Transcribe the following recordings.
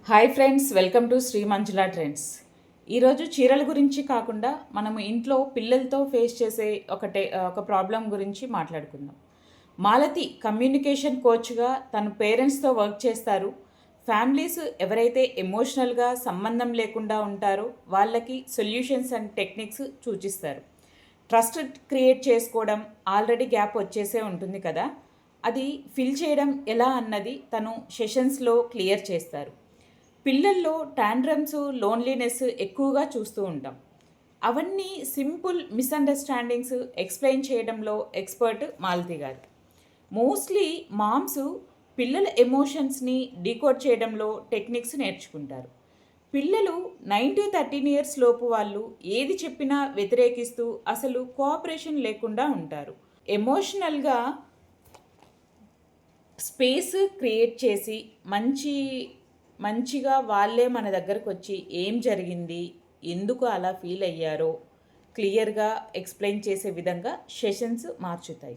Hi friends, welcome to Shri Manjula trends. ఈరోజు చీరల గురించి కాకుండా మనము ఇంట్లో పిల్లలతో ఫేస్ చేసే ఒక ప్రాబ్లం గురించి మాట్లాడుకుందాం. మాలతి కమ్యూనికేషన్ కోచ్గా తన పేరెంట్స్తో వర్క్ చేస్తారు. ఫ్యామిలీస్ ఎవరైతే ఎమోషనల్గా సంబంధం లేకుండా ఉంటారో వాళ్ళకి సొల్యూషన్స్ అండ్ టెక్నిక్స్ సూచిస్తారు. ట్రస్ట్ క్రియేట్ చేసుకోవడం ఆల్రెడీ గ్యాప్ వచ్చేసే ఉంటుంది కదా, అది ఫిల్ చేయడం ఎలా అన్నది తను సెషన్స్లో క్లియర్ చేస్తారు. పిల్లల్లో టాండ్రమ్స్, లోన్లీనెస్ ఎక్కువగా చూస్తూ ఉంటాం. అవన్నీ సింపుల్ మిస్అండర్స్టాండింగ్స్ ఎక్స్ప్లెయిన్ చేయడంలో ఎక్స్పర్ట్ మాలతి గారు. మోస్ట్లీ మామ్స్ పిల్లల ఎమోషన్స్ని డీకోడ్ చేయడంలో టెక్నిక్స్ నేర్చుకుంటారు. పిల్లలు 9 to 13 years లోపు వాళ్ళు ఏది చెప్పినా వ్యతిరేకిస్తూ అసలు కోఆపరేషన్ లేకుండా ఉంటారు. ఎమోషనల్గా స్పేస్ క్రియేట్ చేసి మంచిగా వాళ్ళే మన దగ్గరకు వచ్చి ఏం జరిగింది, ఎందుకు అలా ఫీల్ అయ్యారో క్లియర్గా ఎక్స్ప్లెయిన్ చేసే విధంగా సెషన్స్ మార్చుతాయి.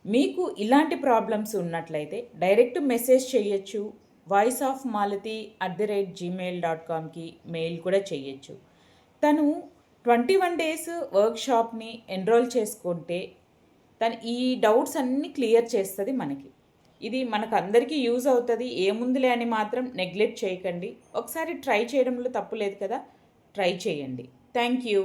మీకు ఇలాంటి ప్రాబ్లమ్స్ ఉన్నట్లయితే డైరెక్ట్ మెసేజ్ చేయొచ్చు. voiceofmalati@gmail.comకి మెయిల్ కూడా చేయొచ్చు. తను 21 days వర్క్షాప్ని ఎన్రోల్ చేసుకుంటే తను ఈ డౌట్స్ అన్నీ క్లియర్ చేస్తుంది మనకి. ఇది మనకు అందరికీ యూజ్ అవుతుంది. ఏముందిలే అని మాత్రం నెగ్లెక్ట్ చేయకండి. ఒకసారి ట్రై చేయడంలో తప్పు లేదు కదా, ట్రై చేయండి. Thank you.